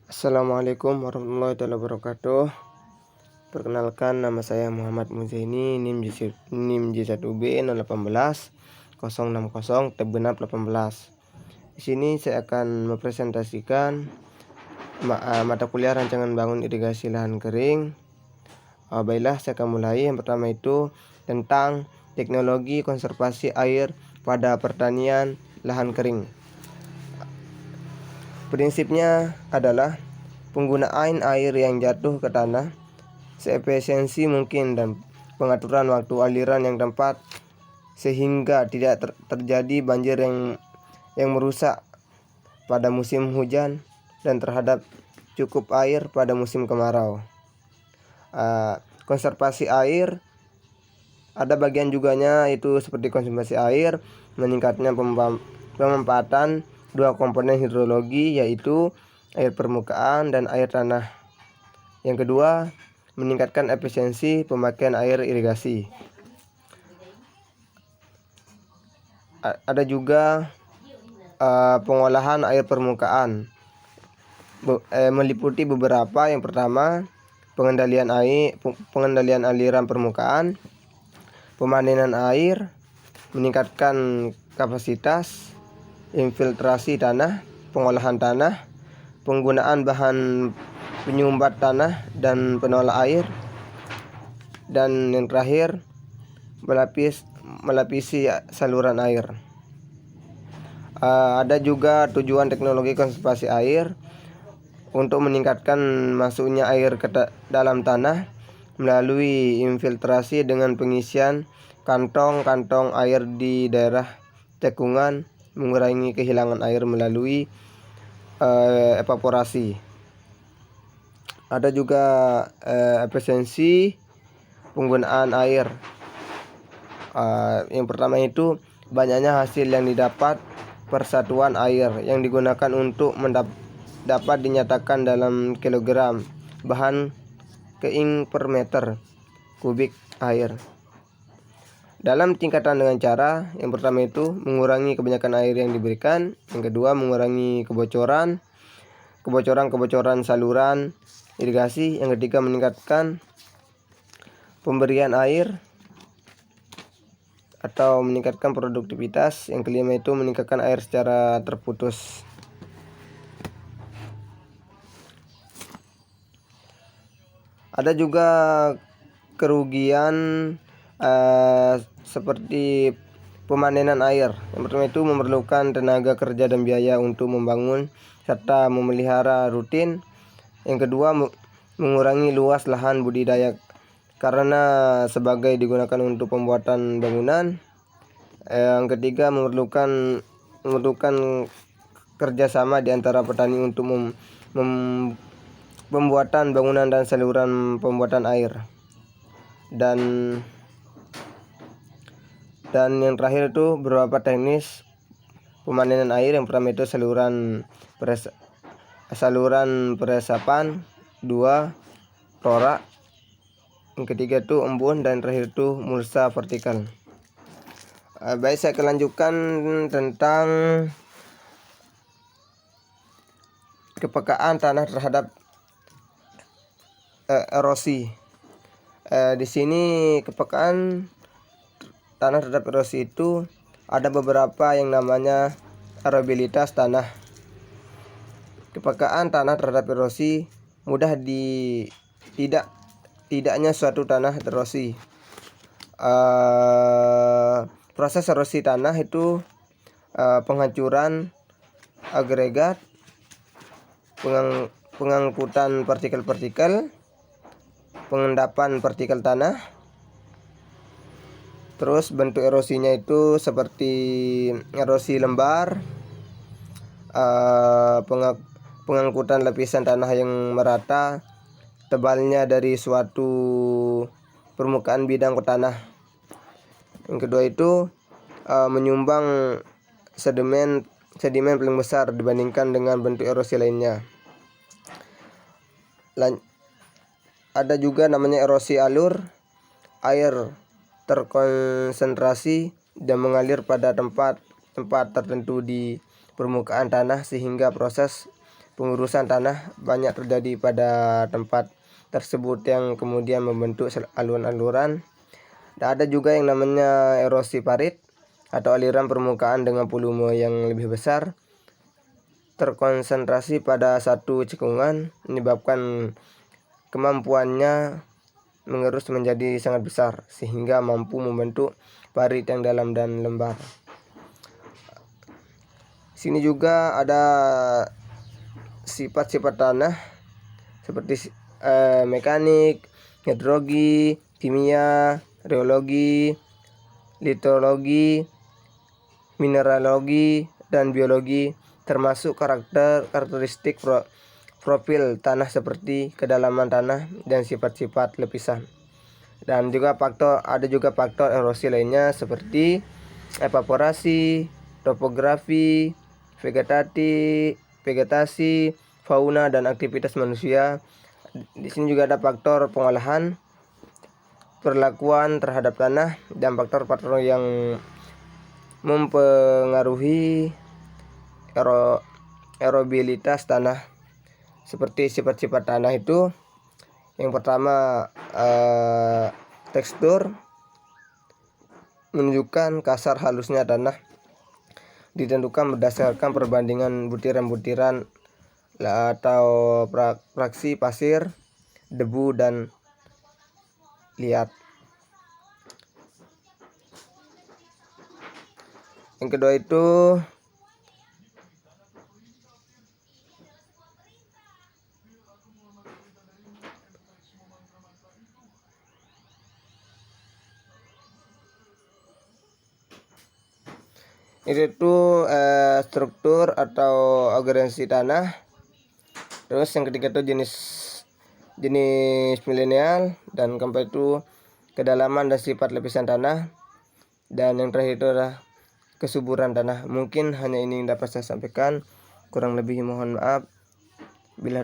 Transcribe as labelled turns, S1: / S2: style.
S1: Assalamualaikum warahmatullahi wabarakatuh. Perkenalkan, nama saya Muhammad Muzaini, NIM J1B 018 060 Tebenap 18. Di sini saya akan mempresentasikan mata kuliah rancangan bangun irigasi lahan kering. Baiklah, saya akan mulai. Yang pertama itu tentang teknologi konservasi air pada pertanian lahan kering. Prinsipnya adalah penggunaan air yang jatuh ke tanah seefisiensi mungkin dan pengaturan waktu aliran yang tepat sehingga tidak terjadi banjir yang merusak pada musim hujan dan terhadap cukup air pada musim kemarau. Konservasi air ada bagian juganya, itu seperti konservasi air, meningkatnya pemanfaatan dua komponen hidrologi, yaitu air permukaan dan air tanah. Yang kedua, meningkatkan efisiensi pemakaian air irigasi. Ada juga pengolahan air permukaan, meliputi beberapa. Yang pertama, pengendalian aliran permukaan, pemanenan air, meningkatkan kapasitas, infiltrasi tanah, pengolahan tanah, penggunaan bahan penyumbat tanah dan penolak air, dan yang terakhir melapisi saluran air. Ada juga tujuan teknologi konservasi air untuk meningkatkan masuknya air ke dalam tanah melalui infiltrasi dengan pengisian kantong-kantong air di daerah cekungan, mengurangi kehilangan air melalui evaporasi. Ada juga efisiensi penggunaan air. Yang pertama itu banyaknya hasil yang didapat per satuan air yang digunakan untuk dapat dinyatakan dalam kilogram bahan keing per meter kubik air. Dalam tingkatan dengan cara, yang pertama itu mengurangi kebanyakan air yang diberikan, yang kedua mengurangi kebocoran saluran irigasi, yang ketiga meningkatkan pemberian air atau meningkatkan produktivitas, yang kelima itu meningkatkan air secara terputus. Ada juga kerugian seperti pemanenan air. Yang pertama itu memerlukan tenaga kerja dan biaya untuk membangun serta memelihara rutin. Yang kedua, mengurangi luas lahan budidaya karena sebagai digunakan untuk pembuatan bangunan. Yang ketiga, memerlukan kerjasama di antara petani untuk pembuatan bangunan dan saluran pembuatan air. Dan yang terakhir itu beberapa teknis pemanenan air. Yang pertama itu saluran peresapan, dua torak, yang ketiga itu embun, dan terakhir itu mulsa vertikal. Baik, saya akan lanjutkan tentang kepekaan tanah terhadap erosi. Di sini kepekaan tanah terhadap erosi itu ada beberapa yang namanya aerabilitas tanah. Kepekaan tanah terhadap erosi mudah tidaknya suatu tanah erosi. Proses erosi tanah itu penghancuran agregat, pengangkutan partikel-partikel, pengendapan partikel tanah. Terus bentuk erosinya itu seperti erosi lembar, pengangkutan lapisan tanah yang merata, tebalnya dari suatu permukaan bidang ke tanah. Yang kedua itu menyumbang sedimen paling besar dibandingkan dengan bentuk erosi lainnya. Ada juga namanya erosi alur. Air terkonsentrasi dan mengalir pada tempat tertentu di permukaan tanah sehingga proses pengurusan tanah banyak terjadi pada tempat tersebut yang kemudian membentuk aluran-aluran. Dan ada juga yang namanya erosi parit atau aliran permukaan dengan volume yang lebih besar terkonsentrasi pada satu cekungan menyebabkan kemampuannya mengerus menjadi sangat besar sehingga mampu membentuk parit yang dalam dan lembar. Sini juga ada sifat-sifat tanah seperti mekanik, hidrologi, kimia, geologi, litologi, mineralogi, dan biologi, termasuk karakteristik profil tanah seperti kedalaman tanah dan sifat-sifat lepisan. Dan juga ada juga faktor erosi lainnya seperti evaporasi, topografi, vegetasi, fauna, dan aktivitas manusia. Di sini juga ada faktor pengolahan, perlakuan terhadap tanah, dan faktor-faktor yang mempengaruhi erobilitas tanah. Seperti sifat-sifat tanah itu, yang pertama tekstur, menunjukkan kasar halusnya tanah, ditentukan berdasarkan perbandingan butiran-butiran atau fraksi pasir, debu, dan liat. Yang kedua itu struktur atau agregansi tanah. Terus yang ketiga itu jenis milenial, dan keempat itu kedalaman dan sifat lapisan tanah, dan yang terakhir itu adalah kesuburan tanah. Mungkin hanya ini yang dapat saya sampaikan, kurang lebih mohon maaf. Bila